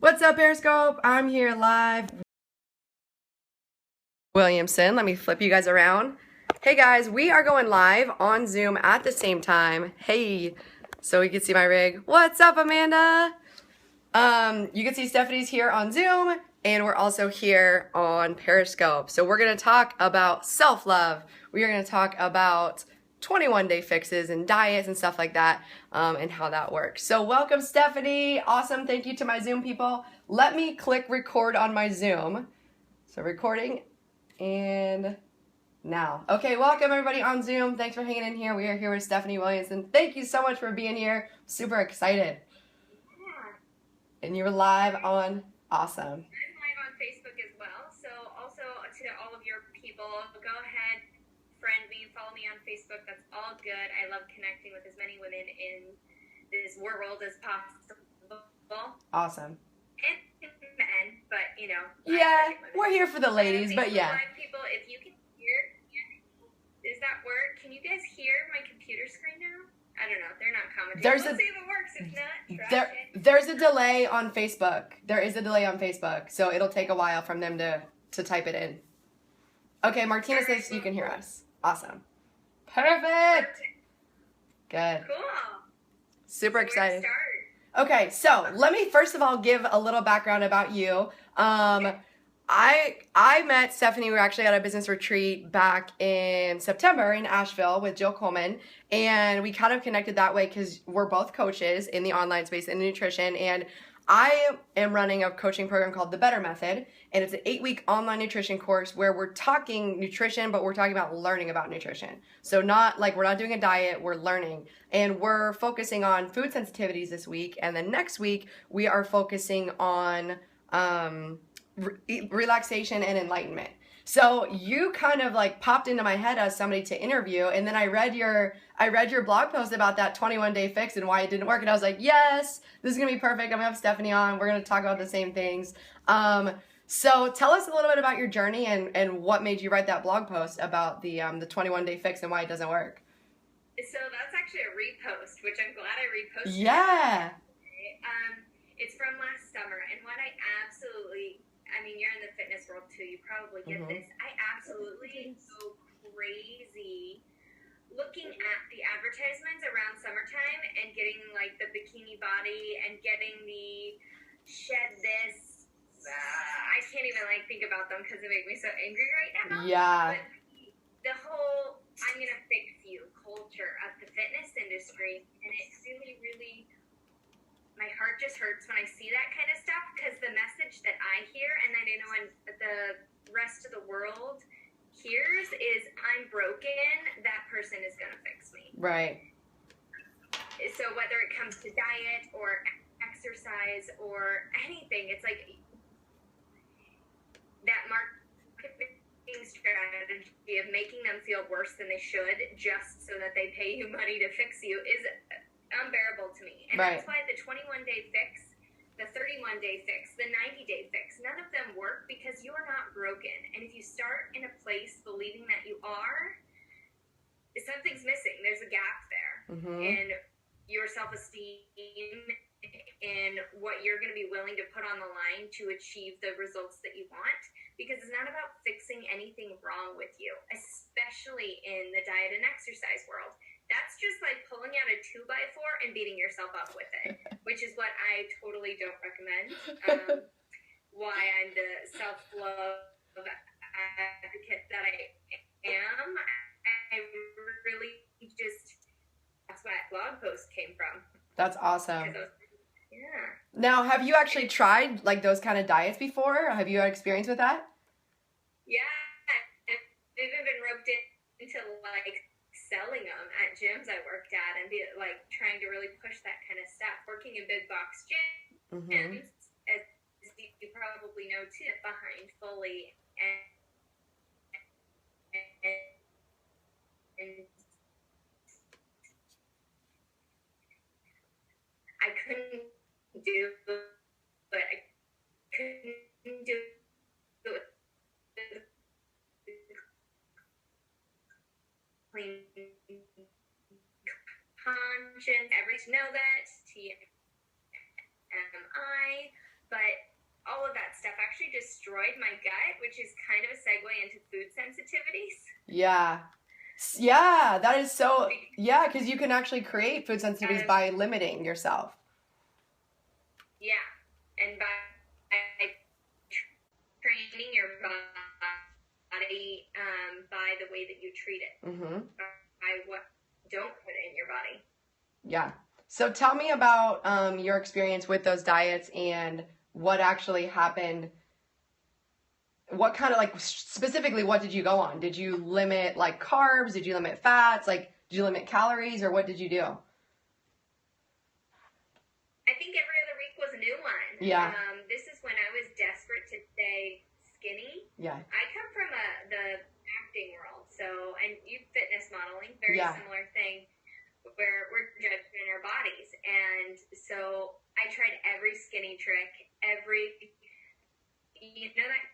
What's up, Periscope? I'm here live. Williamson, let me flip you guys around. Hey guys, we are going live on Zoom at the same time. Hey, so you can see my rig. What's up, Amanda? You can see Stephanie's here on Zoom, and we're also here on Periscope. So we're gonna talk about self-love. We are gonna talk about 21-day fixes and diets and stuff like that, and how that works. So welcome, Stephanie. Awesome. Thank you to my Zoom people. Let me click record on my Zoom. So recording, and now. Okay, welcome everybody on Zoom. Thanks for hanging in here. We are here with Stephanie Williamson. Thank you so much for being here. Super excited. And you're live on, awesome. I'm live on Facebook as well. So also to all of your people, go ahead, friend me, follow me on Facebook. That's all good. I love connecting with as many women in this world as possible. Awesome. And men, but you know. Yeah, we're here for the ladies, but yeah. Live people, if you can hear, does that work? Can you guys hear my computer screen now? I don't know. They're not commenting. Let's see if it works. If not, there's a delay on Facebook. There is a delay on Facebook, so it'll take a while from them to type it in. Okay, Martina says you can hear us. Awesome. Perfect. Good. Cool. Super excited. Okay, so let me first of all give a little background about you. I met Stephanie. We were actually at a business retreat back in September in Asheville with Jill Coleman, and we kind of connected that way because we're both coaches in the online space in nutrition, and I am running a coaching program called The Better Method, and it's an 8-week online nutrition course where we're talking nutrition, but we're talking about learning about nutrition. So not like we're not doing a diet, we're learning, and we're focusing on food sensitivities this week, and then next week we are focusing on relaxation and enlightenment. So you kind of like popped into my head as somebody to interview, and then I read your blog post about that 21-day fix and why it didn't work, and I was like, yes, this is gonna be perfect. I'm gonna have Stephanie on. We're gonna talk about the same things. So tell us a little bit about your journey and what made you write that blog post about the 21-day fix and why it doesn't work. So that's actually a repost, which I'm glad I reposted. Yeah. It's from last summer, and what I mean, you're in the fitness world too, you probably get this. I absolutely go crazy looking at the advertisements around summertime and getting like the bikini body and getting the shed this. I can't even like think about them because they make me so angry right now. Yeah. But the whole I'm gonna fix you culture of the fitness industry, and it really, really, my heart just hurts when I see that kind of stuff, because the message that I hear and that I know the rest of the world hears is, I'm broken, that person is going to fix me. Right. So whether it comes to diet or exercise or anything, it's like that marketing strategy of making them feel worse than they should just so that they pay you money to fix you is unbearable to me. And that's why the 21-day fix, the 31-day fix, the 90-day fix, none of them work because you're not broken. And if you start in a place believing that you are, something's missing. There's a gap there. And your self-esteem and what you're going to be willing to put on the line to achieve the results that you want. Because it's not about fixing anything wrong with you, especially in the diet and exercise world. That's just like pulling out a 2x4 and beating yourself up with it, which is what I totally don't recommend. Why I'm the self-love advocate that I am. I really just, that's where that blog post came from. That's awesome. Yeah. Now, have you actually tried like those kind of diets before? Have you had experience with that? Yeah. I've even been roped into like selling them at gyms I worked at and be like trying to really push that kind of stuff. Working in big box gyms, as you probably know too, behind fully and I couldn't do but I couldn't do it clean conscience, every to know that TMI, but destroyed my gut, which is kind of a segue into food sensitivities. Yeah. Yeah, that is so, yeah, because you can actually create food sensitivities by limiting yourself. Yeah, and by training your body by the way that you treat it, by what don't put in your body. Yeah. So tell me about your experience with those diets and what actually happened. What kind of, like, specifically, what did you go on? Did you limit, like, carbs? Did you limit fats? Like, did you limit calories, or what did you do? I think every other week was a new one. Yeah. This is when I was desperate to stay skinny. Yeah. I come from the acting world, so, and fitness modeling, very similar thing, where we're judging our bodies. And so I tried every skinny trick, you know that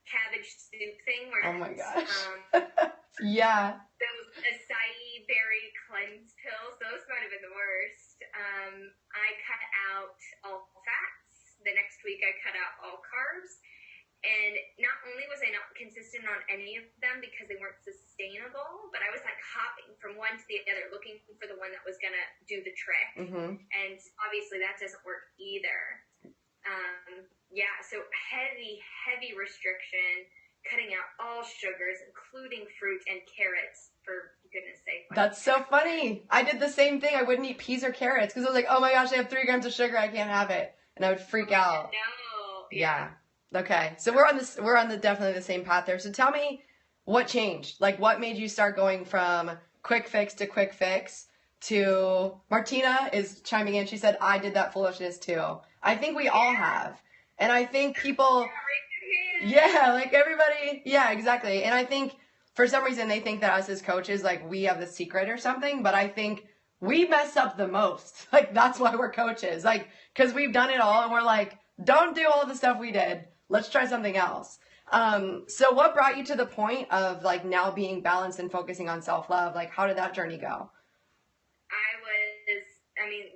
cabbage soup thing where oh my gosh. Yeah. Those acai berry cleanse pills, those might have been the worst. I cut out all fats. The next week I cut out all carbs. And not only was I not consistent on any of them because they weren't sustainable, but I was like hopping from one to the other, looking for the one that was going to do the trick. And obviously that doesn't work either. Yeah, so heavy restriction, cutting out all sugars, including fruit and carrots, for goodness sake. That's so funny. I did the same thing. I wouldn't eat peas or carrots because I was like, oh my gosh, I have 3 grams of sugar. I can't have it. And I would freak out. No. Yeah. Okay. So we're on the definitely the same path there. So tell me what changed? Like, what made you start going from quick fix to quick fix to Martina is chiming in. She said, I did that foolishness too. I think we all have. And I think people, like everybody, exactly. And I think for some reason they think that us as coaches, like, we have the secret or something, but I think we mess up the most. Like, that's why we're coaches. Like, because we've done it all and we're like, don't do all the stuff we did. Let's try something else. So what brought you to the point of, like, now being balanced and focusing on self-love? Like, how did that journey go?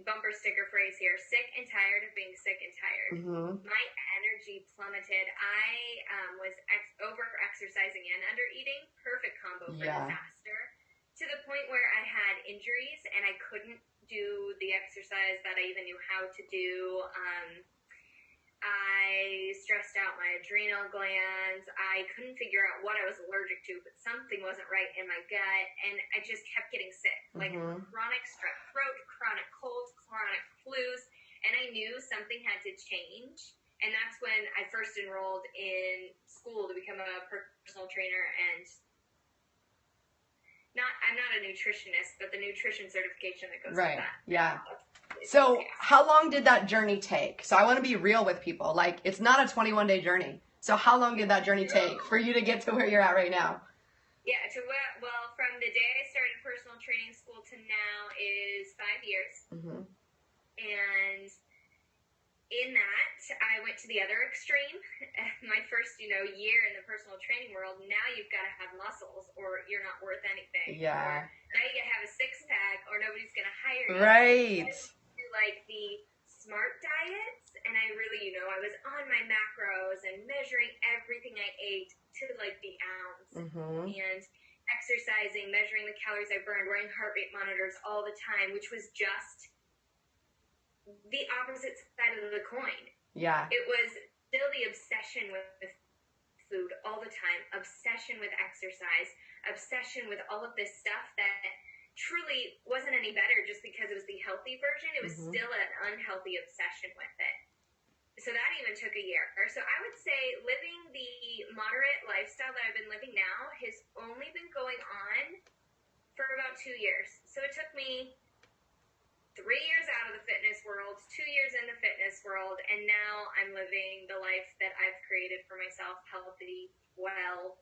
Bumper sticker phrase here, sick and tired of being sick and tired. My energy plummeted. I was over-exercising and under-eating. Perfect combo for disaster. To the point where I had injuries and I couldn't do the exercise that I even knew how to do. I stressed out my adrenal glands. I couldn't figure out what I was allergic to, but something wasn't right in my gut, and I just kept getting sick, like chronic strep throat, chronic colds, chronic flus, and I knew something had to change, and that's when I first enrolled in school to become a personal trainer, and I'm not a nutritionist, but the nutrition certification that goes with that. Yeah. So how long did that journey take? So I want to be real with people. Like, it's not a 21-day journey. So how long did that journey take for you to get to where you're at right now? Yeah, well, from the day I started personal training school to now is 5 years. And in that, I went to the other extreme. My first, year in the personal training world, now you've got to have muscles or you're not worth anything. Yeah. Or now you got to have a six-pack or nobody's going to hire you. Right. Like the smart diets, and I really, I was on my macros and measuring everything I ate to like the ounce, and exercising, measuring the calories I burned, wearing heart rate monitors all the time, which was just the opposite side of the coin. Yeah. It was still the obsession with food all the time, obsession with exercise, obsession with all of this stuff that truly wasn't any better just because it was the healthy version. It was still an unhealthy obsession with it. So that even took a year. So I would say living the moderate lifestyle that I've been living now has only been going on for about 2 years. So it took me 3 years out of the fitness world, 2 years in the fitness world, and now I'm living the life that I've created for myself, healthy, well,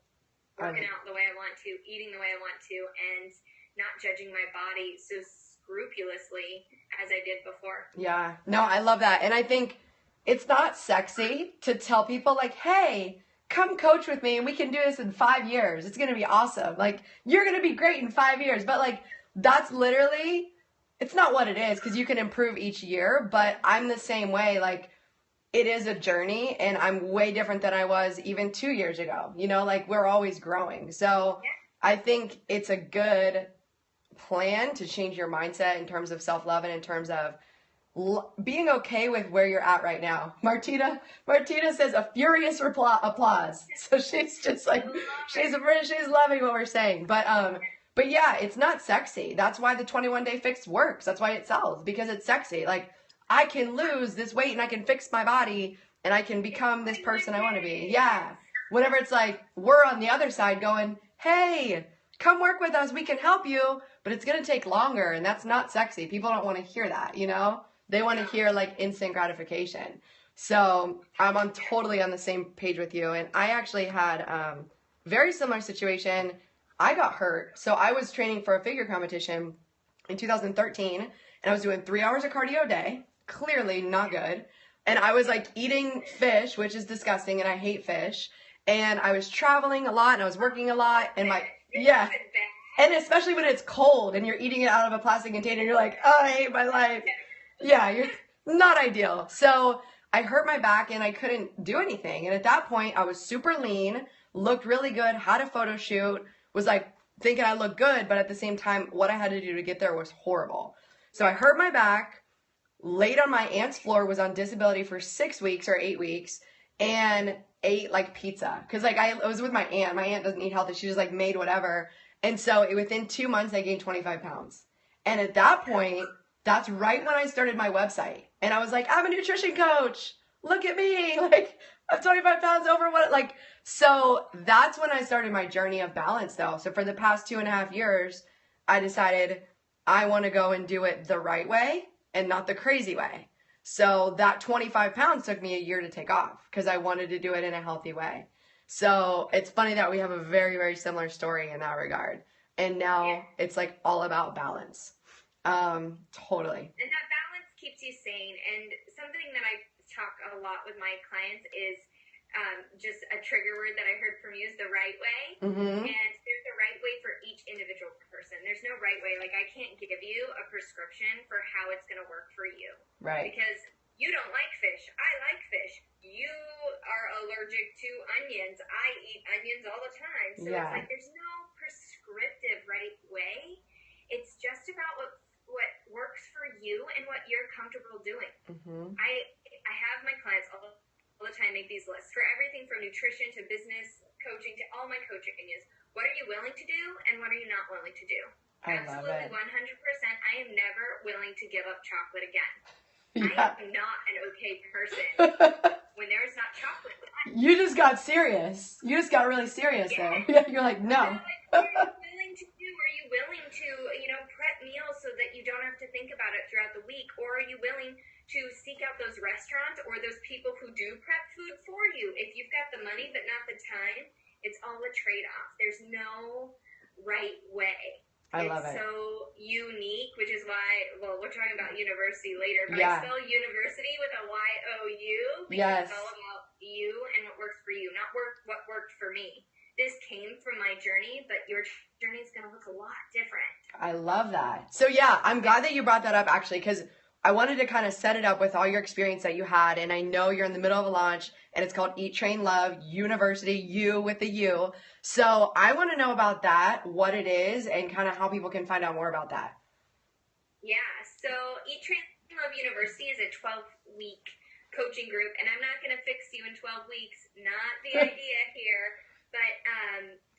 working out the way I want to, eating the way I want to, and not judging my body so scrupulously as I did before. Yeah. No, I love that. And I think it's not sexy to tell people like, hey, come coach with me and we can do this in 5 years. It's going to be awesome. Like, you're going to be great in 5 years. But like, that's literally, it's not what it is because you can improve each year. But I'm the same way. Like, it is a journey, and I'm way different than I was even 2 years ago. You know, like we're always growing. So I think it's a good plan to change your mindset in terms of self-love and in terms of being okay with where you're at right now. Martina says a furious applause. So she's just like, she's loving what we're saying. But yeah, it's not sexy. That's why the 21-day fix works. That's why it sells, because it's sexy. Like, I can lose this weight and I can fix my body and I can become this person I want to be. Yeah. Whenever it's like, we're on the other side going, hey, come work with us. We can help you, but it's going to take longer. And that's not sexy. People don't want to hear that, you know? They want to hear like instant gratification. So I'm totally on the same page with you. And I actually had very similar situation. I got hurt. So I was training for a figure competition in 2013, and I was doing 3 hours of cardio a day. Clearly not good. And I was like eating fish, which is disgusting, and I hate fish. And I was traveling a lot, and I was working a lot, and and especially when it's cold and you're eating it out of a plastic container, you're like, oh, I hate my life. Yeah, you're not ideal. So I hurt my back and I couldn't do anything. And at that point, I was super lean, looked really good, had a photo shoot, was like thinking I looked good, but at the same time, what I had to do to get there was horrible. So I hurt my back, laid on my aunt's floor, was on disability for 6 weeks or 8 weeks, and ate like pizza. Cause like I was with my aunt. My aunt doesn't eat healthy. She just like made whatever. And so within 2 months, I gained 25 pounds. And at that point, that's right when I started my website. And I was like, I'm a nutrition coach. Look at me. Like, I'm 25 pounds over what, like, so that's when I started my journey of balance though. So for the past 2.5 years, I decided I want to go and do it the right way and not the crazy way. So that 25 pounds took me a year to take off because I wanted to do it in a healthy way. So it's funny that we have a very, very similar story in that regard. And now it's like all about balance. Totally. And that balance keeps you sane. And something that I talk a lot with my clients is just a trigger word that I heard from you is the right way. Mm-hmm. And there's a right way for each individual person. There's no right way. Like, I can't give you a prescription for how it's going to work for you. Right. Because you don't like fish. I like fish. You are allergic to onions. I eat onions all the time. So it's like there's no prescriptive right way. It's just about what works for you and what you're comfortable doing. Mm-hmm. I have my clients all the time make these lists for everything from nutrition to business coaching to all my coaching is what are you willing to do and what are you not willing to do? I Absolutely, love it. 100%. I am never willing to give up chocolate again. Yeah. I am not an okay person when there is not chocolate. You just got serious. You just got really serious there. Yeah, you're like, no. What are you willing to do? Are you willing to, prep meals so that you don't have to think about it throughout the week? Or are you willing to seek out those restaurants or those people who do prep food for you? If you've got the money but not the time, it's all a trade-off. There's no right way. I love it. It's so unique, which is why, we're talking about university later, but I Yeah. spell university with a Y-O-U because it's all about you and what works for you, not what worked for me. This came from my journey, but your journey is going to look a lot different. I love that. So yeah, I'm glad that you brought that up actually, because I wanted to kind of set it up with all your experience that you had. And I know you're in the middle of a launch and it's called Eat, Train, Love University, you with the U. So I want to know about that, what it is, and kind of how people can find out more about that. Yeah. So Eat, Train, Love University is a 12-week coaching group. And I'm not going to fix you in 12 weeks. Not the idea here. But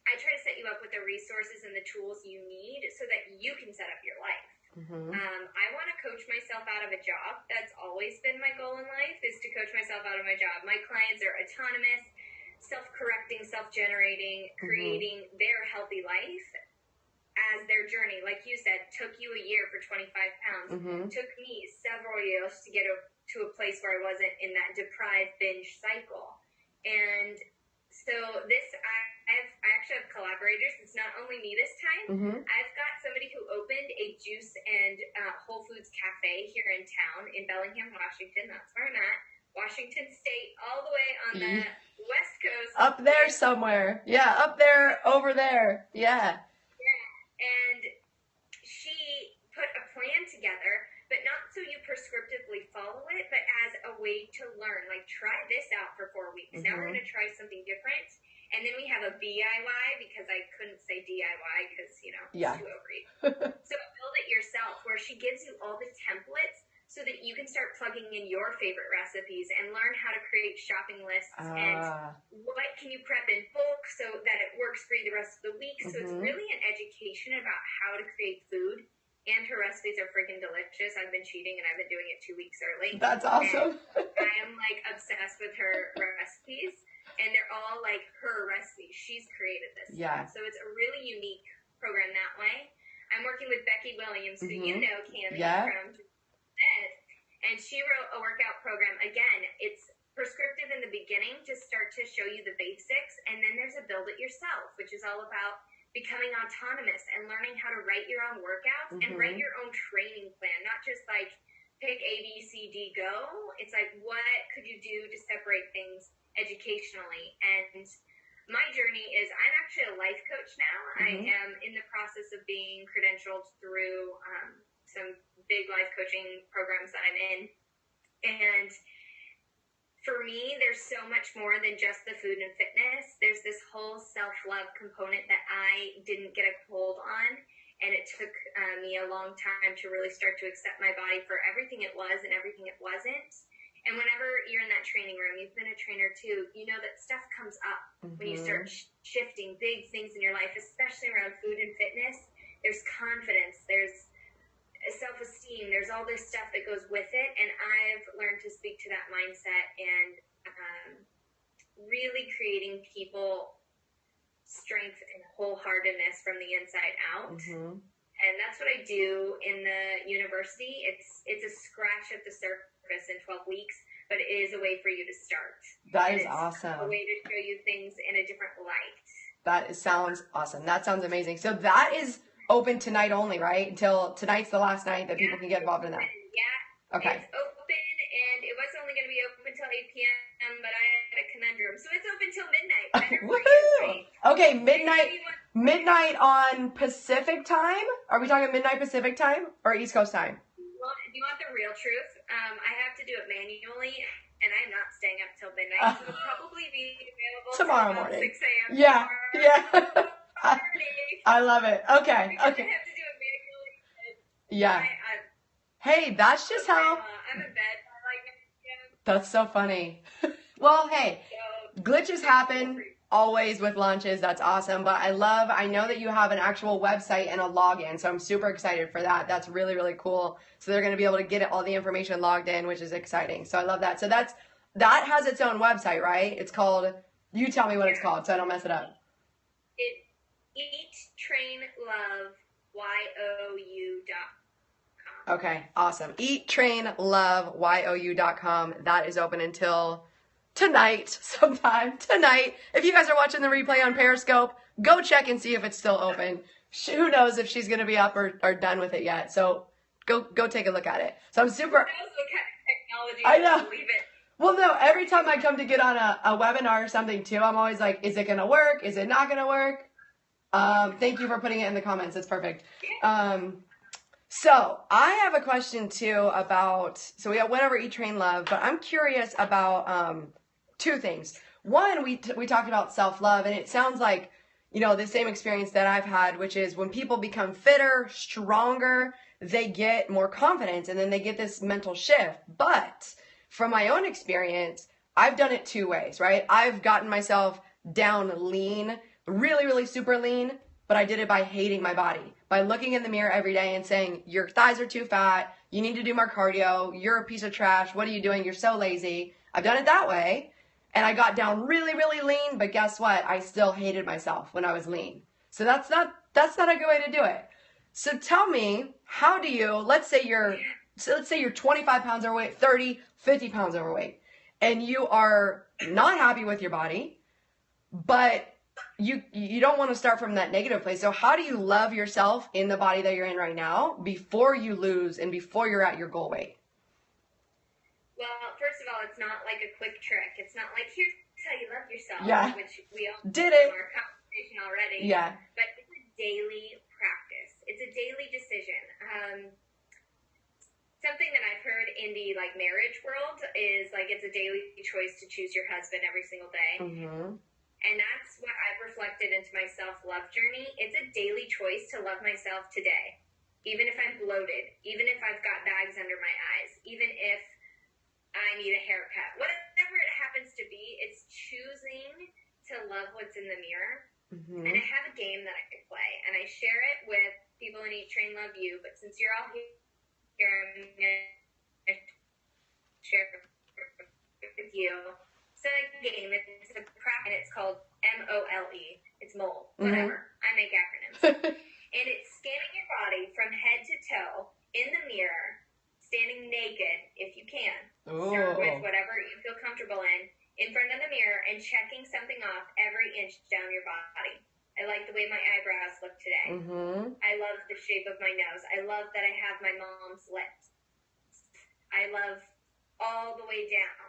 I try to set you up with the resources and the tools you need so that you can set up your life. Mm-hmm. I want to coach myself out of a job. That's always been my goal in life, is to coach myself out of my job. My clients are autonomous, self-correcting, self-generating, creating their healthy life as their journey. Like you said, took you a year for 25 pounds. Took me several years to get to a place where I wasn't in that deprived binge cycle. And so I actually have collaborators. It's not only me this time. I've got somebody who opened a juice and Whole Foods cafe here in town in Bellingham, Washington. That's where I'm at. Washington State, all the way on the West Coast. Up there somewhere. Yeah, up there, over there. Yeah. Yeah. And she put a plan together, but not so you prescriptively follow it, but as a way to learn. Like, try this out for 4 weeks. Now we're going to try something different. And then we have a BIY, because I couldn't say DIY because, it's too overeat. So build it yourself, where she gives you all the templates so that you can start plugging in your favorite recipes and learn how to create shopping lists and what can you prep in bulk so that it works for you the rest of the week. So it's really an education about how to create food. And her recipes are freaking delicious. I've been cheating and I've been doing it 2 weeks early. That's awesome. I am like obsessed with her recipes, and they're all like her recipes. She's created this. Yeah. So it's a really unique program that way. I'm working with Becky Williamson, who you know, Cami, from Ed, and she wrote a workout program. Again, it's prescriptive in the beginning to start to show you the basics, and then there's a build it yourself, which is all about becoming autonomous and learning how to write your own workouts and write your own training plan, not just like pick A, B, C, D, go. It's like, what could you do to separate things educationally? And my journey is, I'm actually a life coach now. I am in the process of being credentialed through some big life coaching programs that I'm in. And for me, there's so much more than just the food and fitness. There's this whole self-love component that I didn't get a hold on. And it took me a long time to really start to accept my body for everything it was and everything it wasn't. And whenever you're in that training room, you've been a trainer too, you know that stuff comes up when you start shifting big things in your life, especially around food and fitness. There's confidence, there's self-esteem, there's all this stuff that goes with it, and I've learned to speak to that mindset and really creating people strength and wholeheartedness from the inside out. And that's what I do in the university. It's a scratch at the surface in 12 weeks, but it is a way for you to start. That is awesome. A way to show you things in a different light. That sounds awesome. That sounds amazing. So that is open tonight only, right? Until tonight's the last night that people can get involved in that. Yeah. Okay. It's open, and it was only going to be open until 8 p.m., but I had a conundrum. So it's open till midnight. Woohoo! Okay, midnight on Pacific time? Are we talking midnight Pacific time or East Coast time? Well, do you want the real truth? I have to do it manually, and I'm not staying up till midnight. So it'll probably be available tomorrow morning. 6 a.m. Yeah. I love it. Okay. I have to do it manually. Yeah. Hey, that's just how. I'm in bed by like 9 p.m. That's so funny. Well, hey, glitches happen always with lunches. That's awesome. But I know that you have an actual website and a login, so I'm super excited for that. That's really, really cool. So they're going to be able to get all the information logged in, which is exciting. So I love that. So that has its own website, right? It's called, you tell me what it's called so I don't mess it up. Eat, Train, Love, YOU.com. Okay, awesome. EatTrainLoveYOU.com. That is open until sometime tonight. If you guys are watching the replay on Periscope, go check and see if it's still open. Who knows if she's going to be up or done with it yet. So go take a look at it. So I'm super. I know. Well, no, every time I come to get on a webinar or something too, I'm always like, is it going to work? Is it not going to work? Thank you for putting it in the comments. It's perfect. So I have a question too about, so we went over Eat, Train, Love, but I'm curious about two things. One, we talked about self-love, and it sounds like, the same experience that I've had, which is when people become fitter, stronger, they get more confidence, and then they get this mental shift. But from my own experience, I've done it two ways, right? I've gotten myself down lean, really, really super lean, but I did it by hating my body, by looking in the mirror every day and saying, your thighs are too fat, you need to do more cardio, you're a piece of trash, what are you doing, you're so lazy. I've done it that way, and I got down really, really lean, but guess what? I still hated myself when I was lean. So that's not a good way to do it. So tell me, how do you, let's say you're 25 pounds overweight, 30, 50 pounds overweight, and you are not happy with your body, but you don't want to start from that negative place. So how do you love yourself in the body that you're in right now before you lose and before you're at your goal weight? Well, first of all, it's not like a quick trick. It's not like, here's how you love yourself, which we all did it in our conversation already. Yeah. But it's a daily practice. It's a daily decision. something that I've heard in the like marriage world is like it's a daily choice to choose your husband every single day. Mm-hmm. And that's what I've reflected into my self-love journey. It's a daily choice to love myself today. Even if I'm bloated, even if I've got bags under my eyes, even if I need a haircut, whatever it happens to be, it's choosing to love what's in the mirror. Mm-hmm. And I have a game that I can play, and I share it with people in Eat, Train, Love You, but since you're all here, I'm going to share it with you. It's a game, it's a craft, and it's called MOLE. It's mole, whatever. I make acronyms. And it's scanning your body from head to toe in the mirror, standing naked, if you can. Ooh. Start with whatever you feel comfortable in front of the mirror, and checking something off every inch down your body. I like the way my eyebrows look today. Mm-hmm. I love the shape of my nose. I love that I have my mom's lips. I love all the way down.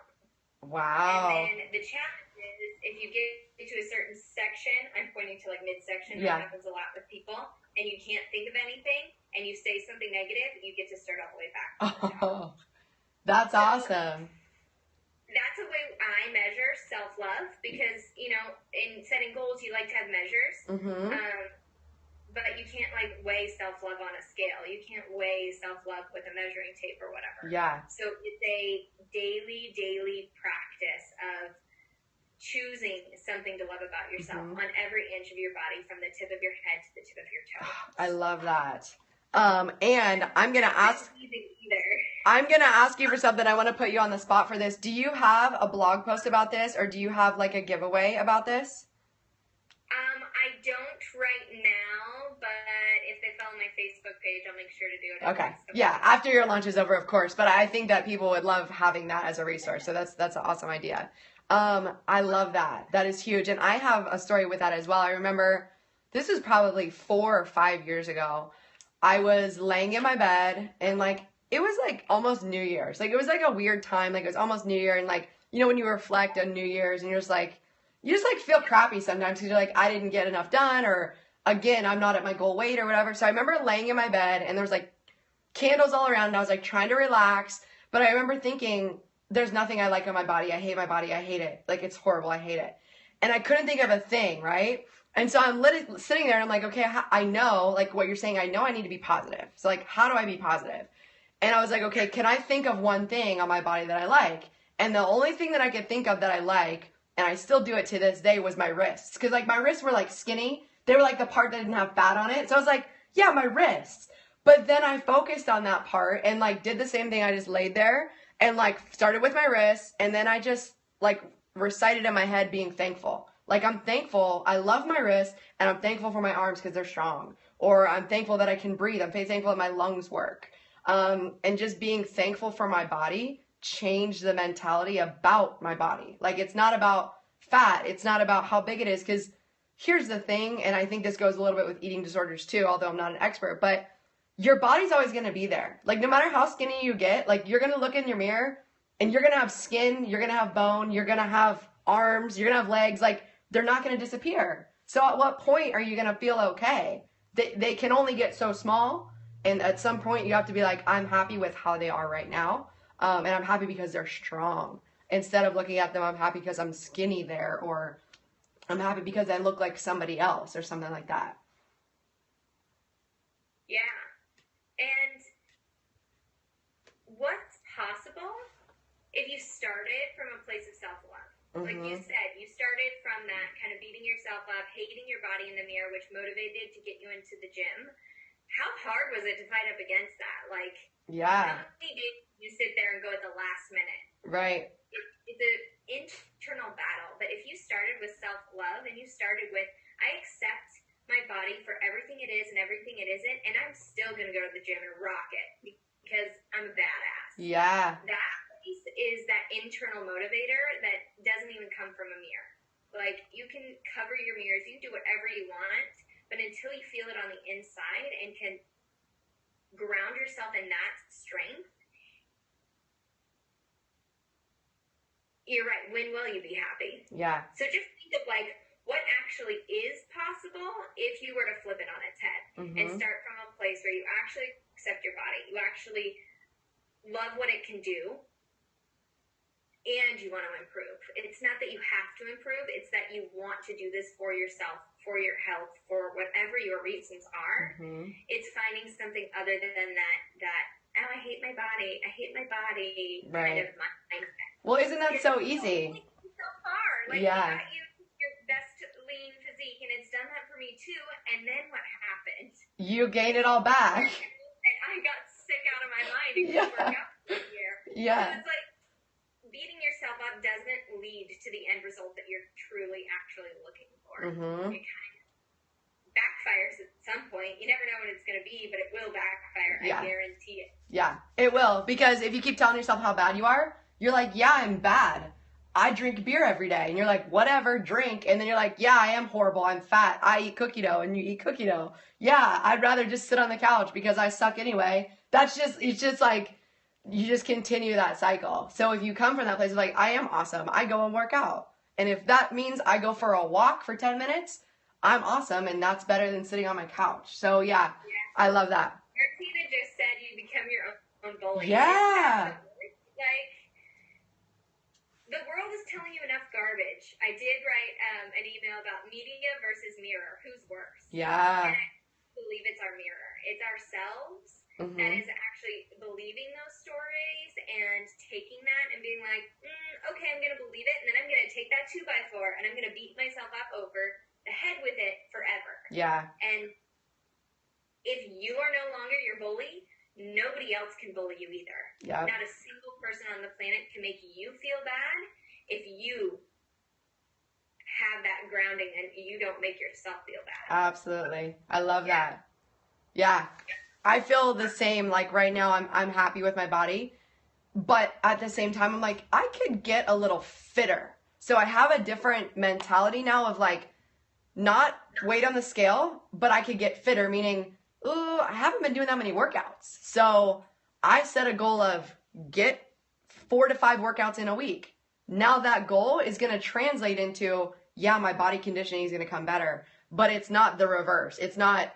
Wow. And then the challenge is if you get to a certain section, I'm pointing to like midsection, yeah. that happens a lot with people, and you can't think of anything, and you say something negative, you get to start all the way back. Oh, that's awesome. That's a way I measure self-love because, you know, in setting goals, you like to have measures. Mm-hmm. But you can't, like, weigh self-love on a scale. You can't weigh self-love with a measuring tape or whatever. Yeah. So it's a daily practice of choosing something to love about yourself on every inch of your body, from the tip of your head to the tip of your toe. I love that. And I'm going to ask you for something. I want to put you on the spot for this. Do you have a blog post about this, or do you have, like, a giveaway about this? I don't right now, but if they follow my Facebook page, I'll make sure to do it. Okay. Yeah, after your lunch is over, of course. But I think that people would love having that as a resource. So that's an awesome idea. I love that. That is huge. And I have a story with that as well. I remember this was probably 4 or 5 years ago. I was laying in my bed, and like it was like almost New Year's. Like it was like a weird time. Like it was almost New Year, and like, you know, when you reflect on New Year's and you're just like, you just like feel crappy sometimes because you're like, I didn't get enough done, or again, I'm not at my goal weight or whatever. So I remember laying in my bed, and there was like candles all around, and I was like trying to relax. But I remember thinking, there's nothing I like on my body. I hate my body. I hate it. Like, it's horrible. I hate it. And I couldn't think of a thing, right? And so I'm sitting there, and I'm like, okay, I know, like what you're saying, I know I need to be positive. So like, how do I be positive? And I was like, okay, can I think of one thing on my body that I like? And the only thing that I could think of that I like, and I still do it to this day, was my wrists. Because like my wrists were like skinny. They were like the part that didn't have fat on it. So I was like, yeah, my wrists. But then I focused on that part and like did the same thing. I just laid there and like started with my wrists. And then I just like recited in my head being thankful. Like, I'm thankful. I love my wrists, and I'm thankful for my arms because they're strong. Or I'm thankful that I can breathe. I'm thankful that my lungs work. And just being thankful for my body changed the mentality about my body. Like, it's not about fat. It's not about how big it is. Because here's the thing, and I think this goes a little bit with eating disorders too, although I'm not an expert, but your body's always going to be there. Like, no matter how skinny you get, like, you're going to look in your mirror, and you're going to have skin, you're going to have bone, you're going to have arms, you're going to have legs. Like, they're not going to disappear. So at what point are you going to feel okay? They can only get so small. And at some point you have to be like, I'm happy with how they are right now. And I'm happy because they're strong. Instead of looking at them, I'm happy because I'm skinny there. Or I'm happy because I look like somebody else or something like that. Yeah. And what's possible if you started from a place of self-love? Like you said, you started from that kind of beating yourself up, hating your body in the mirror, which motivated to get you into the gym. How hard was it to fight up against that? Like, yeah, how many days did you sit there and go at the last minute? Right. It's an internal battle. But if you started with self-love and you started with, I accept my body for everything it is and everything it isn't, and I'm still going to go to the gym and rock it because I'm a badass. Yeah. That is that internal motivator that doesn't even come from a mirror. Like, you can cover your mirrors, you can do whatever you want, but until you feel it on the inside and can ground yourself in that strength, you're right, when will you be happy? Yeah. So just think of like what actually is possible if you were to flip it on its head and start from a place where you actually accept your body, you actually love what it can do, and you want to improve. It's not that you have to improve, it's that you want to do this for yourself, for your health, for whatever your reasons are. It's finding something other than that oh, I hate my body kind of mindset. Well, isn't that so easy? So far. Like, yeah. You got your best lean physique, and it's done that for me too. And then what happened? You gained it all back. And I got sick out of my mind and couldn't work out for a year. Yeah. So it's like beating yourself up doesn't lead to the end result that you're truly actually looking for. It kind of backfires at some point. You never know when it's going to be, but it will backfire. I guarantee it. Yeah, it will. Because if you keep telling yourself how bad you are, you're like, yeah, I'm bad. I drink beer every day. And you're like, whatever, drink. And then you're like, yeah, I am horrible. I'm fat. I eat cookie dough and you eat cookie dough. Yeah, I'd rather just sit on the couch because I suck anyway. It's just like, you just continue that cycle. So if you come from that place of like, I am awesome, I go and work out. And if that means I go for a walk for 10 minutes, I'm awesome. And that's better than sitting on my couch. So yeah. I love that. Martina just said you become your own bully. Yeah. Like, the world is telling you enough garbage. I did write an email about media versus mirror. Who's worse? Yeah. And I believe it's our mirror. It's ourselves that is actually believing those stories and taking that and being like, okay, I'm going to believe it. And then I'm going to take that 2x4 and I'm going to beat myself up over the head with it forever. Yeah. And if you are no longer your bully, nobody else can bully you either. Yep. Not a single person on the planet can make you feel bad if you have that grounding and you don't make yourself feel bad. Absolutely. I love that. Yeah. I feel the same. Like right now I'm happy with my body, but at the same time I'm like, I could get a little fitter. So I have a different mentality now of like, not weight on the scale, but I could get fitter, meaning, ooh, I haven't been doing that many workouts. So I set a goal of get 4 to 5 workouts in a week. Now that goal is going to translate into, yeah, my body conditioning is going to come better, but it's not the reverse. It's not,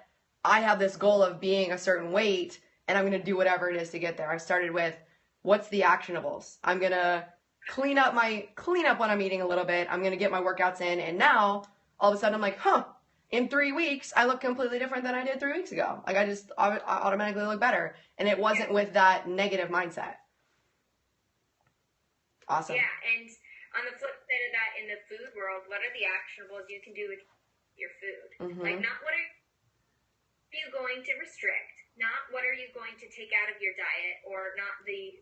I have this goal of being a certain weight and I'm going to do whatever it is to get there. I started with, what's the actionables? I'm going to clean up what I'm eating a little bit. I'm going to get my workouts in. And now all of a sudden I'm like, in 3 weeks, I look completely different than I did 3 weeks ago. Like I automatically look better. And it wasn't with that negative mindset. Awesome. Yeah. And on the flip side of that, in the food world, what are the actionables you can do with your food? Like, not what are you going to restrict, not what are you going to take out of your diet, or not the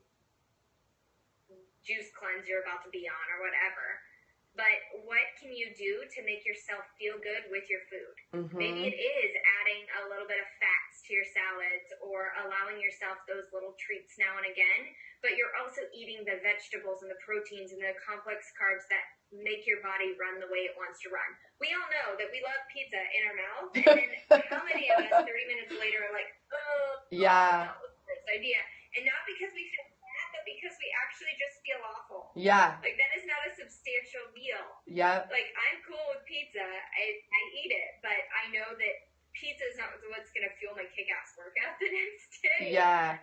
juice cleanse you're about to be on or whatever, but what can you do to make yourself feel good with your food? Maybe it is adding a little bit of fats to your salads or allowing yourself those little treats now and again, but you're also eating the vegetables and the proteins and the complex carbs that make your body run the way it wants to run. We all know that we love pizza in our mouth, and then how many of us 30 minutes later are like, that was the worst idea. And not because we feel bad, but because we actually just feel awful. Yeah. Like, that is not a substantial meal. Yeah. Like, I'm cool with pizza. I eat it, but I know that pizza is not what's going to fuel my kick-ass workout the next day. Yeah.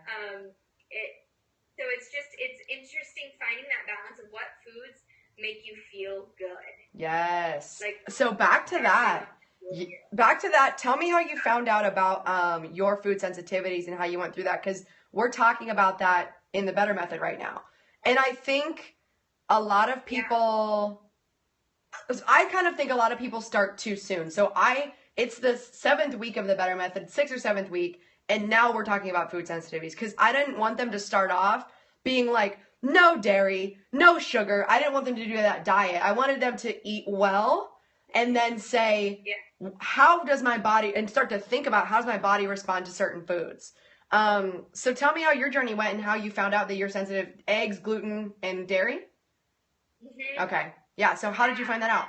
So it's interesting finding that balance of what foods make you feel good. Yes. So back to that, tell me how you found out about your food sensitivities and how you went through that, because we're talking about that in the Better Method right now. And I think a lot of people, I kind of think a lot of people start too soon. So it's the 7th week of the Better Method, 6th or 7th week, and now we're talking about food sensitivities, because I didn't want them to start off being like, no dairy, no sugar. I didn't want them to do that diet. I wanted them to eat well and then say, how does my body, and start to think about how does my body respond to certain foods. So tell me how your journey went and how you found out that you're sensitive to eggs, gluten, and dairy. Okay. Yeah. So how did you find that out?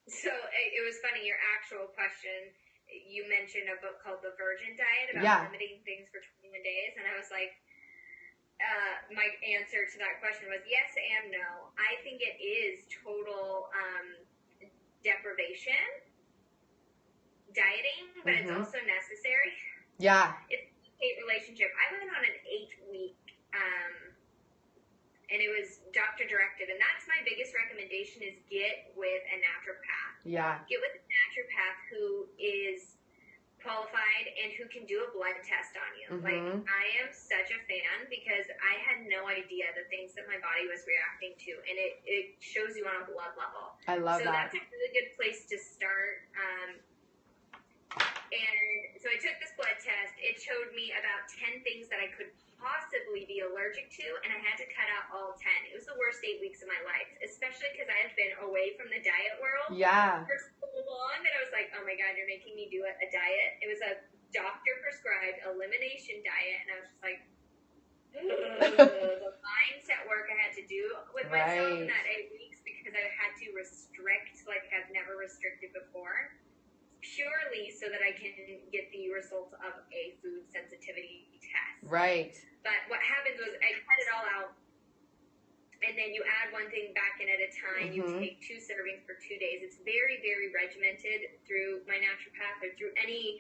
So it was funny, your actual question, you mentioned a book called The Virgin Diet about limiting things for 21 days. And I was like, my answer to that question was yes and no. I think it is total deprivation, dieting, but it's also necessary. Yeah. It's a relationship. I went on an 8-week and it was doctor directed. And that's my biggest recommendation is get with a naturopath. Yeah. Get with a naturopath who is qualified and who can do a blood test on you. Like, I am such a fan because I had no idea the things that my body was reacting to, and it shows you on a blood level. I love that. So that's a really good place to start. And so I took this blood test. It showed me about 10 things that I could possibly be allergic to, and I had to cut out all 10. It was the worst 8 weeks of my life, especially because I had been away from the diet world for so long that I was like, oh my God, you're making me do a diet. It was a doctor-prescribed elimination diet, and I was just like, the mindset work I had to do with myself in that 8 weeks because I had to restrict like I've never restricted before, purely so that I can get the results of a food sensitivity test. Right. But what happened was I cut it all out, and then you add one thing back in at a time. You take 2 servings for 2 days. It's very, very regimented through my naturopath or through any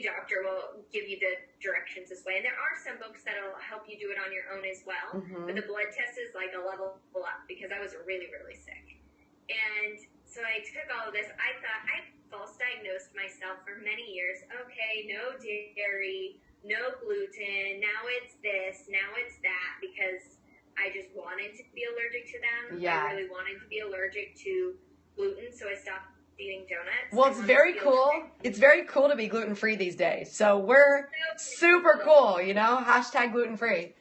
doctor will give you the directions this way. And there are some books that'll help you do it on your own as well. But the blood test is like a level up because I was really, really sick. And so I took all of this. I thought I false diagnosed myself for many years. Okay, no dairy, no gluten. Now it's this, now it's that, because I just wanted to be allergic to them. I really wanted to be allergic to gluten, so I stopped eating donuts. Well, it's very cool. It's very cool to be gluten-free these days. So we're super cool, you know? Hashtag gluten-free.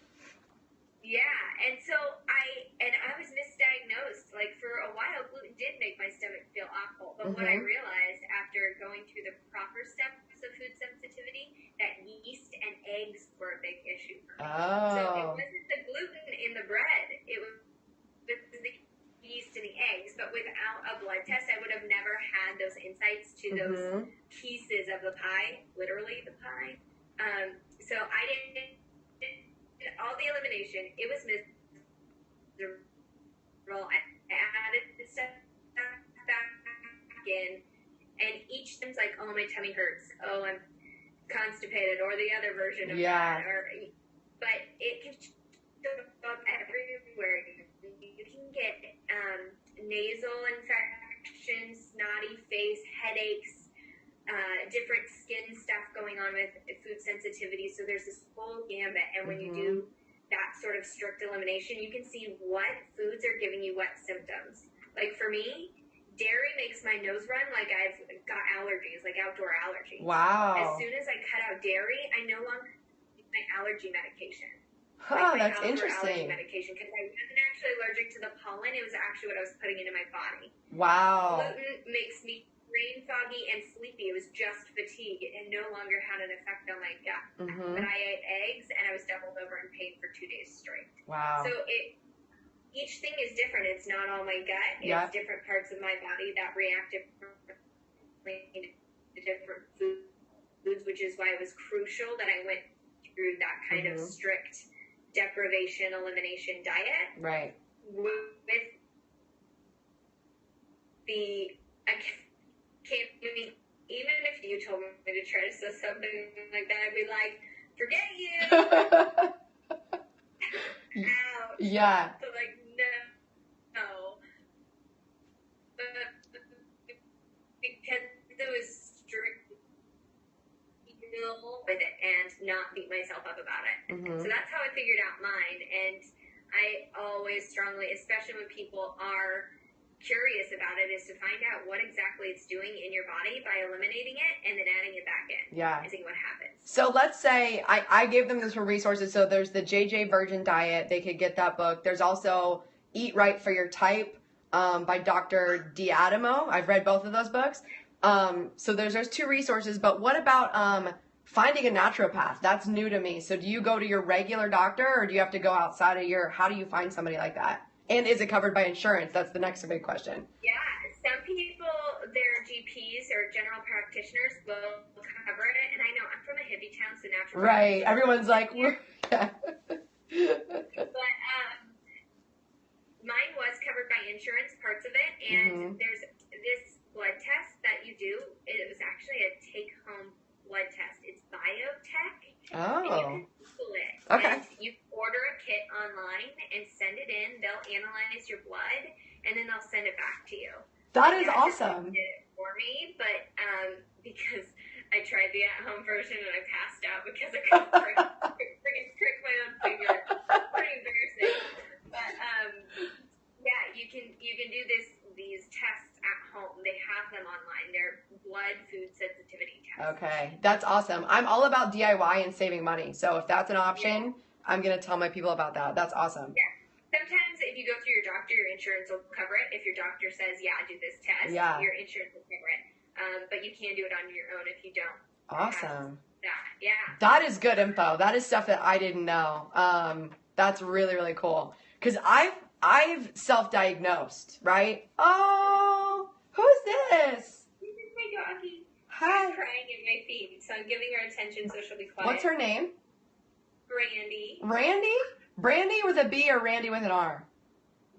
Yeah, and so I was misdiagnosed. Like, for a while, gluten did make my stomach feel awful. But what I realized after going through the proper steps of food sensitivity, that yeast and eggs were a big issue for me. So it wasn't the gluten in the bread. It was the yeast in the eggs. But without a blood test, I would have never had those insights to those pieces of the pie, literally the pie. So I did all the elimination. It was miserable. I added the stuff back in, and each time's like, oh, my tummy hurts. Oh, I'm constipated, or the other version of that. But it can show up everywhere. You can get nasal infections, snotty face, headaches, different skin stuff going on with food sensitivity. So there's this whole gambit, and when you do that sort of strict elimination, you can see what foods are giving you what symptoms. Like for me, dairy makes my nose run like I've got allergies, like outdoor allergies. Wow. As soon as I cut out dairy, I no longer need my allergy medication. Huh, like that's interesting. Allergy medication, because I wasn't actually allergic to the pollen. It was actually what I was putting into my body. Wow. Gluten makes me brain foggy and sleepy. It was just fatigue. It no longer had an effect on my gut. But I ate eggs, and I was doubled over in pain for 2 days straight. Wow. So each thing is different. It's not all my gut. It's different parts of my body that react differently to different foods, which is why it was crucial that I went through that kind of strict deprivation elimination diet. Right. With the even if you told me to try to say something like that, I'd be like, forget you. Ouch. Yeah. So like, no. But because it was strict with it and not beat myself up about it. So that's how I figured out mine. And I always strongly, especially when people are curious about it, is to find out what exactly it's doing in your body by eliminating it and then adding it back in. Yeah. And seeing what happens. So let's say I gave them some resources. So there's the JJ Virgin Diet. They could get that book. There's also Eat Right for Your Type by Dr. D'Adamo. I've read both of those books. So there's 2 resources. But what about finding a naturopath? That's new to me. So do you go to your regular doctor, or do you have to go outside of how do you find somebody like that? And is it covered by insurance? That's the next big question. Yeah, some people, their GPs or general practitioners will cover it. And I know I'm from a hippie town, so natural. Right. Everyone's like, yeah. But mine was covered by insurance, parts of it. And there's this blood test that you do. It was actually a take-home blood test. It's biotech. Oh. And you can Google it. Okay. And you order they'll send it back to you. That is awesome. Did it for me, but because I tried the at-home version and I passed out because I couldn't freaking prick my own finger. Pretty embarrassing. But yeah, you can do these tests at home. They have them online. They're blood food sensitivity tests. Okay, that's awesome. I'm all about DIY and saving money. So if that's an option, I'm gonna tell my people about that. That's awesome. Yeah. Sometimes if you go through your doctor, your insurance will cover it. If your doctor says, yeah, do this test, your insurance will cover it. But you can do it on your own if you don't. Awesome. Yeah. That is good info. That is stuff that I didn't know. That's really, really cool. Because I've self-diagnosed, right? Oh, who's this? This is my doggie. Hi. She's crying at my feet, so I'm giving her attention so she'll be quiet. What's her name? Brandy. Randy? Brandy with a B or Randy with an R?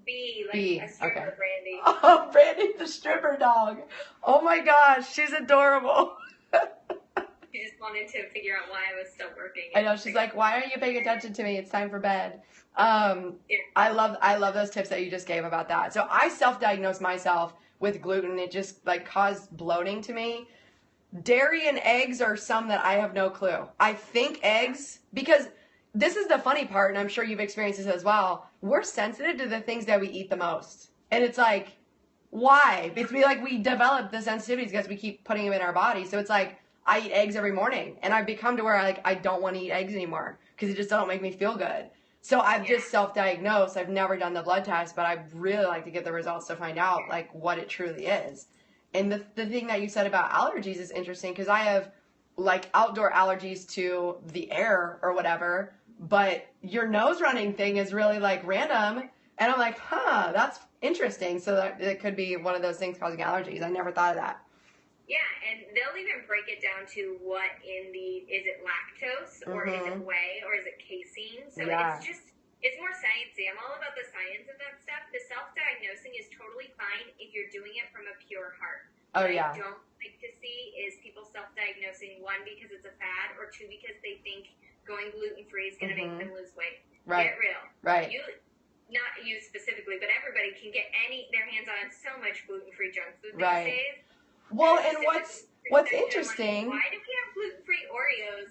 B, like B. a stripper Okay. Brandy. Oh, Brandy the stripper dog. Oh my gosh, she's adorable. She just wanted to figure out why I was still working. I know, she's like, why aren't you paying attention to me? It's time for bed. I love those tips that you just gave about that. So I self-diagnosed myself with gluten. It just like caused bloating to me. Dairy and eggs are some that I have no clue. I think eggs, because this is the funny part, and I'm sure you've experienced this as well. We're sensitive to the things that we eat the most. And it's like, why? It's like we develop the sensitivities because we keep putting them in our body. So it's like, I eat eggs every morning, and I've become to where I don't want to eat eggs anymore because it just don't make me feel good. So I've just self-diagnosed. I've never done the blood test, but I'd really like to get the results to find out like what it truly is. And the thing that you said about allergies is interesting because I have like outdoor allergies to the air or whatever, but your nose running thing is really like random. And I'm like, that's interesting. So that it could be one of those things causing allergies. I never thought of that. Yeah, and they'll even break it down to what is it lactose or is it whey or is it casein? So it's more sciencey. I'm all about the science of that stuff. The self-diagnosing is totally fine if you're doing it from a pure heart. What I don't like to see is people self-diagnosing, one, because it's a fad, or two, because they think going gluten-free is going to make them lose weight. Right. Get real. Right. Not you specifically, but everybody can get their hands on so much gluten-free junk food these days. Well, and what's interesting? Why do we have gluten-free Oreos?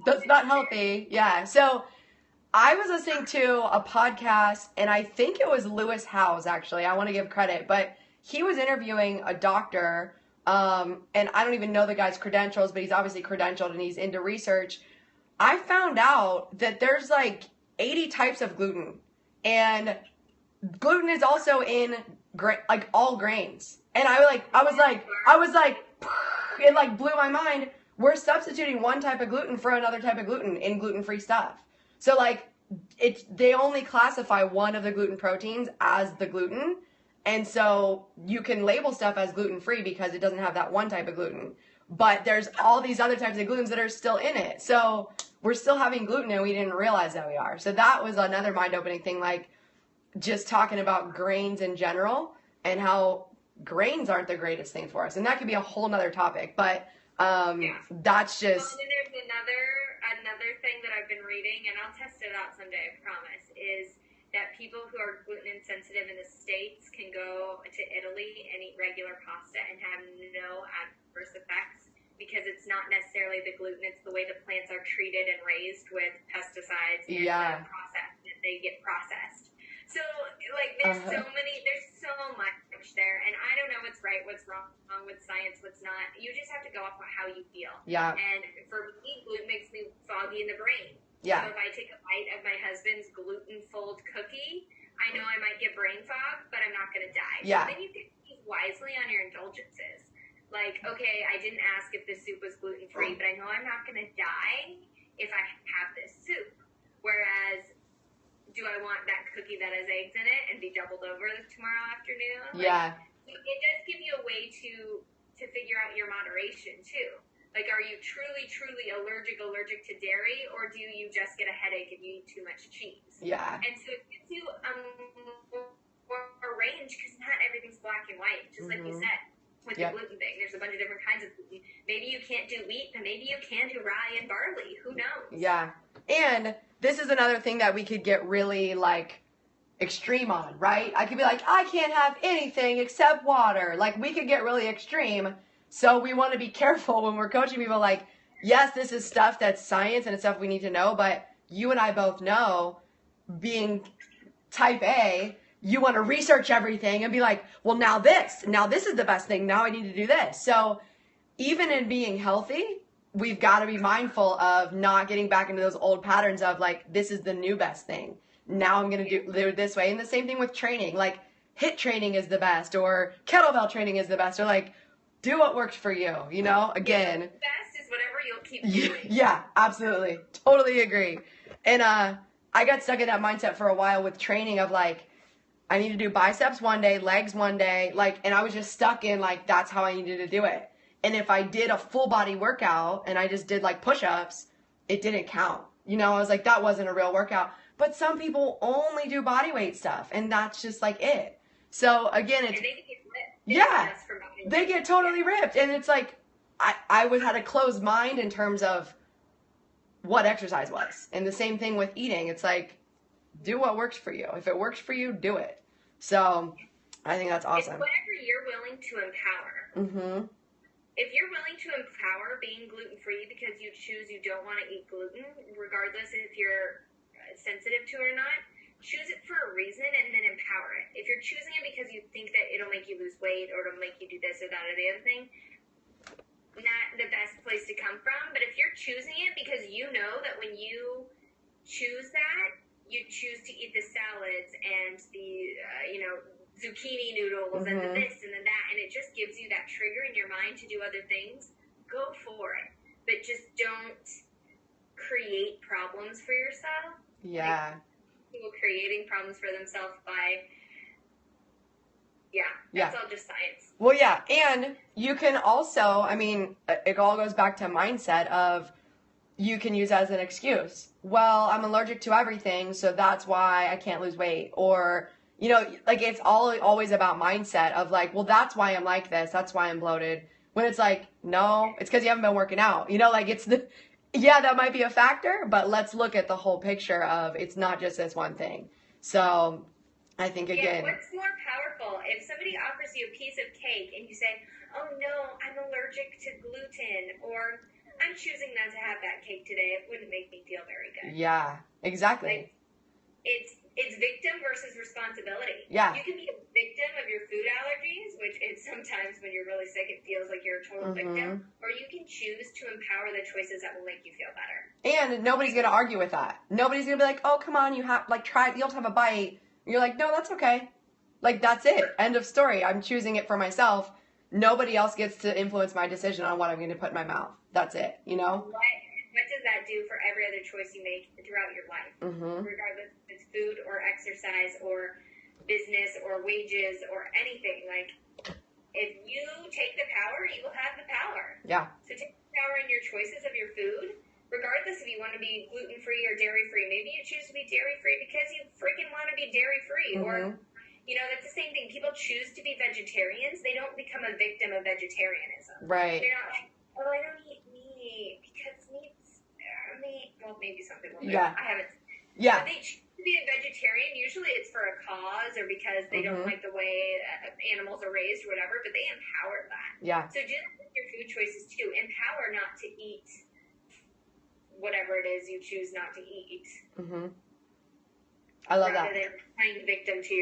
That's not healthy. Yeah. So I was listening to a podcast, and I think it was Lewis Howes, actually. I want to give credit, but he was interviewing a doctor, and I don't even know the guy's credentials, but he's obviously credentialed and he's into research. I found out that there's like 80 types of gluten, and gluten is also in like all grains. And I was like, it like blew my mind. We're substituting one type of gluten for another type of gluten in gluten-free stuff. So like they only classify one of the gluten proteins as the gluten. And so you can label stuff as gluten-free because it doesn't have that one type of gluten. But there's all these other types of glutens that are still in it. So we're still having gluten and we didn't realize that we are. So that was another mind-opening thing, like just talking about grains in general and how grains aren't the greatest thing for us. And that could be a whole nother topic. But that's just... Well, and then there's another thing that I've been reading, and I'll test it out someday, I promise, is that people who are gluten insensitive in the States can go to Italy and eat regular pasta and have no adverse effects because it's not necessarily the gluten, it's the way the plants are treated and raised with pesticides and the process that they get processed. So, like, there's so much there, and I don't know what's right, what's wrong with science, what's not. You just have to go off of how you feel. Yeah. And for me, gluten makes me foggy in the brain. Yeah. So if I take a bite of my husband's gluten-fold cookie, I know I might get brain fog, but I'm not going to die. Yeah. So then you can use wisely on your indulgences. Like, okay, I didn't ask if this soup was gluten-free, but I know I'm not going to die if I have this soup. Whereas, do I want that cookie that has eggs in it and be doubled over tomorrow afternoon? Yeah. Like, it does give you a way to figure out your moderation, too. Like, are you truly, truly allergic to dairy, or do you just get a headache if you eat too much cheese? Yeah. And so it gives you more range, because not everything's black and white, just like you said, with the gluten thing. There's a bunch of different kinds of gluten. Maybe you can't do wheat, but maybe you can do rye and barley. Who knows? Yeah. And this is another thing that we could get really, like, extreme on, right? I could be like, I can't have anything except water. Like, we could get really extreme. So we want to be careful when we're coaching people. Like, yes, this is stuff that's science and it's stuff we need to know, but you and I both know, being type A, you want to research everything and be like, well, now this is the best thing. Now I need to do this. So even in being healthy, we've got to be mindful of not getting back into those old patterns of like, this is the new best thing. Now I'm going to do it this way. And the same thing with training, like HIIT training is the best, or kettlebell training is the best, or like, do what works for you, you know, again. The best is whatever you'll keep doing. Yeah, absolutely. Totally agree. And I got stuck in that mindset for a while with training of like, I need to do biceps one day, legs one day, like, and I was just stuck in like, that's how I needed to do it. And if I did a full body workout and I just did like push-ups, it didn't count. You know, I was like, that wasn't a real workout. But some people only do body weight stuff, and that's just like it. So again, it's, and they get ripped. Yeah, they get totally ripped. And it's like, I had a closed mind in terms of what exercise was. And the same thing with eating. It's like, do what works for you. If it works for you, do it. So I think that's awesome. It's whatever you're willing to empower. Mm-hmm. If you're willing to empower being gluten-free because you choose you don't want to eat gluten, regardless if you're sensitive to it or not, choose it for a reason and then empower it. If you're choosing it because you think that it'll make you lose weight or it'll make you do this or that or the other thing, not the best place to come from. But if you're choosing it because you know that when you choose that, you choose to eat the salads and the, zucchini noodles and the this and the that, and it just gives you that trigger in your mind to do other things, go for it. But just don't create problems for yourself. Yeah. Like, people creating problems for themselves by, that's all just science. Well, yeah, and you can also, I mean, it all goes back to mindset of, you can use as an excuse. Well, I'm allergic to everything, so that's why I can't lose weight. Or, you know, like, it's always about mindset of like, well, that's why I'm like this. That's why I'm bloated. When it's like, no, it's because you haven't been working out. You know, like, it's that might be a factor, but let's look at the whole picture of it's not just this one thing. So I think, again. What's more powerful? If somebody offers you a piece of cake and you say, oh no, I'm allergic to gluten, or I'm choosing not to have that cake today, it wouldn't make me feel very good. Yeah, exactly. Like, it's victim versus responsibility. Yeah. You can be a victim of your food allergies, which is sometimes when you're really sick, it feels like you're a total victim. Or you can choose to empower the choices that will make you feel better. And nobody's going to argue with that. Nobody's going to be like, oh, come on, you have, like, try, you'll have a bite. And you're like, no, that's okay. Like, that's it. End of story. I'm choosing it for myself. Nobody else gets to influence my decision on what I'm going to put in my mouth. That's it, you know? What does that do for every other choice you make throughout your life? Regardless if it's food or exercise or business or wages or anything. Like, if you take the power, you will have the power. Yeah. So take the power in your choices of your food, regardless if you want to be gluten-free or dairy-free. Maybe you choose to be dairy-free because you freaking want to be dairy-free. Or, you know, that's the same thing. People choose to be vegetarians. They don't become a victim of vegetarianism. Right. They're not like, oh, I don't eat meat because meat's meat. Well, maybe some people do. Yeah. I haven't. Yeah. But they choose to be a vegetarian. Usually it's for a cause or because they don't like the way animals are raised or whatever, but they empower that. Yeah. So do that with your food choices too. Empower not to eat whatever it is you choose not to eat. I love that. Rather than playing victim to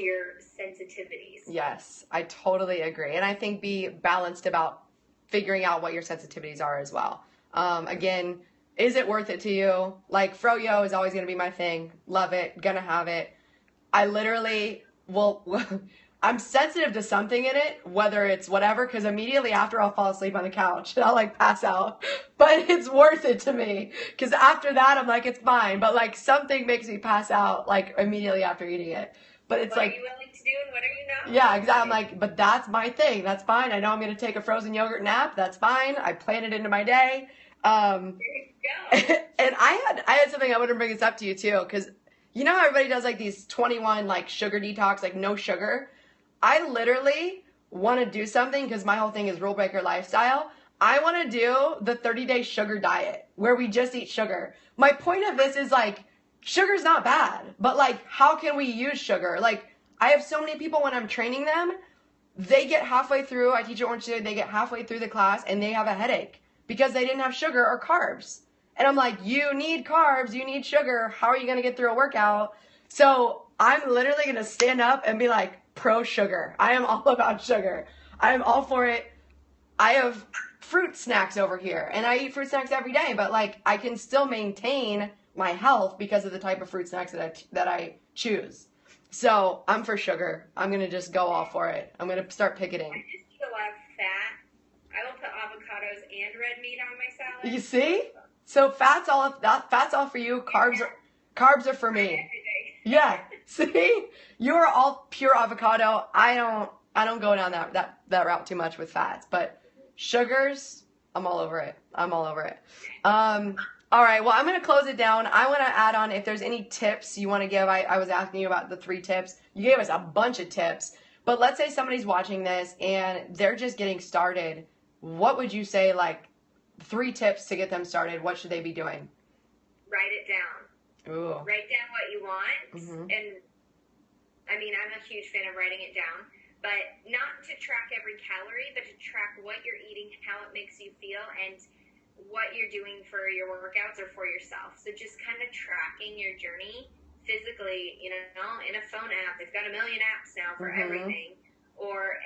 your sensitivities. Yes, I totally agree. And I think be balanced about figuring out what your sensitivities are as well. Again, is it worth it to you? Like, froyo is always going to be my thing. Love it. Gonna have it. I literally I'm sensitive to something in it, whether it's whatever, because immediately after I'll fall asleep on the couch and I'll like pass out. But it's worth it to me because after that I'm like, it's fine. But like something makes me pass out like immediately after eating it. But it's what like, are you willing to do and what are you not? Yeah, exactly. I'm like, but that's my thing. That's fine. I know I'm going to take a frozen yogurt nap. That's fine. I plan it into my day. There you go. And I had something I want to bring this up to you too, because you know how everybody does like these 21 like sugar detox, like no sugar. I literally want to do something because my whole thing is rule breaker lifestyle. I want to do the 30-day sugar diet where we just eat sugar. My point of this is like, sugar's not bad, but like, how can we use sugar? Like, I have so many people when I'm training them, they get halfway through, I teach at Orange City, they get halfway through the class and they have a headache because they didn't have sugar or carbs. And I'm like, you need carbs, you need sugar. How are you going to get through a workout? So I'm literally going to stand up and be like, pro sugar. I am all about sugar. I am all for it. I have fruit snacks over here and I eat fruit snacks every day, but like I can still maintain my health because of the type of fruit snacks that I choose. So I'm for sugar. I'm going to just go all for it. I'm going to start picketing. I just eat a lot of fat. I will put avocados and red meat on my salad. You see? So fat's all for you. Carbs are for me. Yeah. See? You are all pure avocado. I don't go down that route too much with fats, but sugars, I'm all over it. I'm all over it. All right. Well, I'm going to close it down. I want to add on if there's any tips you want to give. I was asking you about the 3 tips. You gave us a bunch of tips, but let's say somebody's watching this and they're just getting started. What would you say, like 3 tips to get them started? What should they be doing? Write it down. Ooh. Write down what you want. Mm-hmm. And I mean, I'm a huge fan of writing it down, but not to track every calorie, but to track what you're eating, how it makes you feel, and what you're doing for your workouts or for yourself. So just kind of tracking your journey physically, you know, in a phone app. They've got a million apps now for everything. Or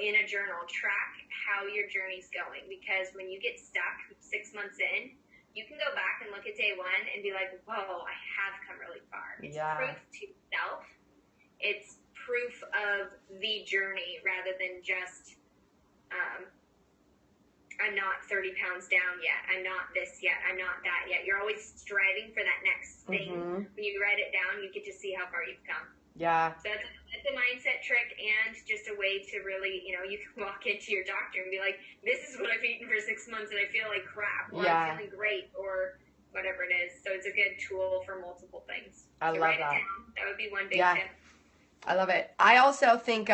in a journal, track how your journey's going. Because when you get stuck 6 months in, you can go back and look at day 1 and be like, whoa, I have come really far. It's proof to self. It's proof of the journey rather than just, I'm not 30 pounds down yet. I'm not this yet. I'm not that yet. You're always striving for that next thing. When you write it down, you get to see how far you've come. Yeah. So it's a mindset trick and just a way to really, you know, you can walk into your doctor and be like, this is what I've eaten for 6 months and I feel like crap, or I'm feeling great, or whatever it is. So it's a good tool for multiple things. I love that. That would be one big tip. I love it. I also think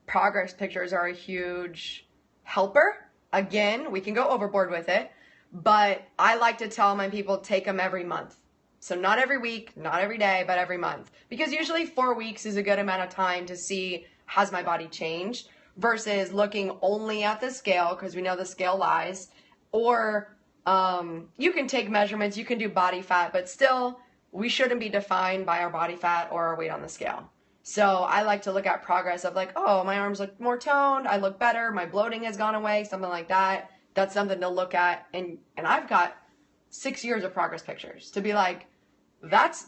progress pictures are a huge helper. Again, we can go overboard with it, but I like to tell my people, take them every month. So not every week, not every day, but every month. Because usually 4 weeks is a good amount of time to see, has my body changed, versus looking only at the scale, because we know the scale lies. Or you can take measurements, you can do body fat, but still, we shouldn't be defined by our body fat or our weight on the scale. So I like to look at progress of like, oh, my arms look more toned, I look better, my bloating has gone away, something like that. That's something to look at. And I've got 6 years of progress pictures to be like, that's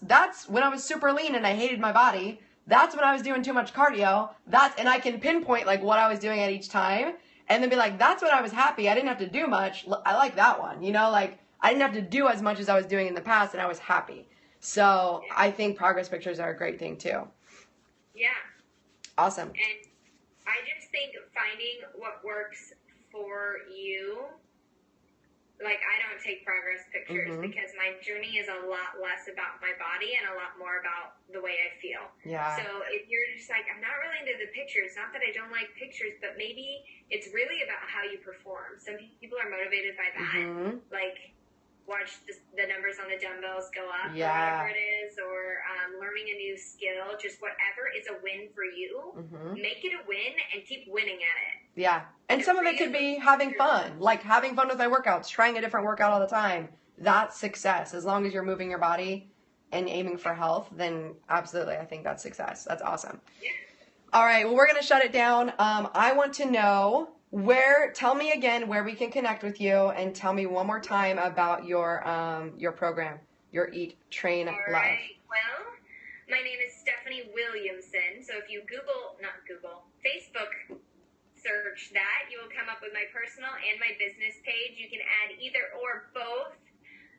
when I was super lean and I hated my body. That's when I was doing too much cardio. And I can pinpoint like what I was doing at each time and then be like, that's when I was happy. I didn't have to do much. I like that one, you know, like I didn't have to do as much as I was doing in the past and I was happy. So I think progress pictures are a great thing too. Yeah. Awesome. And I just think finding what works for you, like I don't take progress pictures because my journey is a lot less about my body and a lot more about the way I feel. Yeah. So if you're just like, I'm not really into the pictures, not that I don't like pictures, but maybe it's really about how you perform. Some people are motivated by that. Like, watch the numbers on the dumbbells go up or whatever it is, or learning a new skill, just whatever is a win for you. Make it a win and keep winning at it. Yeah. And some of it could be having fun, like having fun with my workouts, trying a different workout all the time. That's success. As long as you're moving your body and aiming for health, then absolutely, I think that's success. That's awesome. Yeah. All right. Well, we're going to shut it down. I want to know tell me again where we can connect with you, and tell me one more time about your program, your Eat, Train, Love. All right. Well, my name is Stephanie Williamson. So if you Facebook search that, you will come up with my personal and my business page. You can add either or both.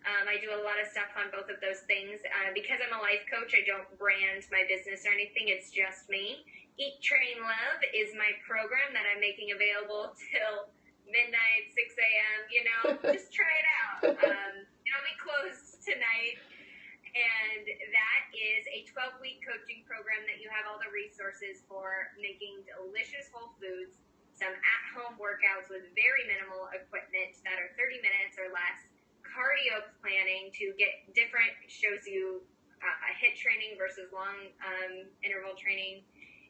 I do a lot of stuff on both of those things. Because I'm a life coach, I don't brand my business or anything. It's just me. Eat, Train, Love is my program that I'm making available till midnight, 6 a.m., you know, just try it out. It'll be closed tonight, and that is a 12-week coaching program that you have all the resources for making delicious whole foods, some at-home workouts with very minimal equipment that are 30 minutes or less, cardio planning to get different, shows you HIIT training versus long interval training.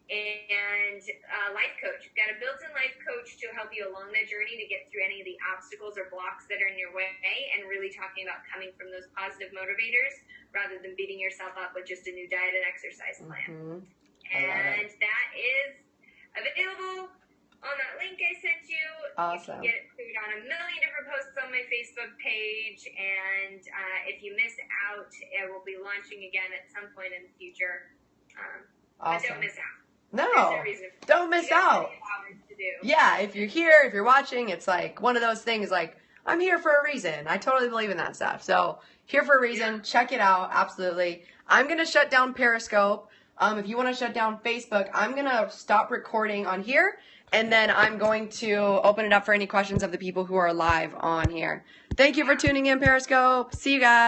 And life coach. We've got a built-in life coach to help you along that journey to get through any of the obstacles or blocks that are in your way, and really talking about coming from those positive motivators rather than beating yourself up with just a new diet and exercise plan. And that is available on that link I sent you. Awesome. You can get it cleared on a million different posts on my Facebook page, and if you miss out, it will be launching again at some point in the future. But don't miss out. No, don't miss out. Yeah, if you're here, if you're watching, it's like one of those things like, I'm here for a reason. I totally believe in that stuff. So, here for a reason. Yeah. Check it out. Absolutely. I'm going to shut down Periscope. If you want to shut down Facebook, I'm going to stop recording on here, and then I'm going to open it up for any questions of the people who are live on here. Thank you for tuning in, Periscope. See you guys.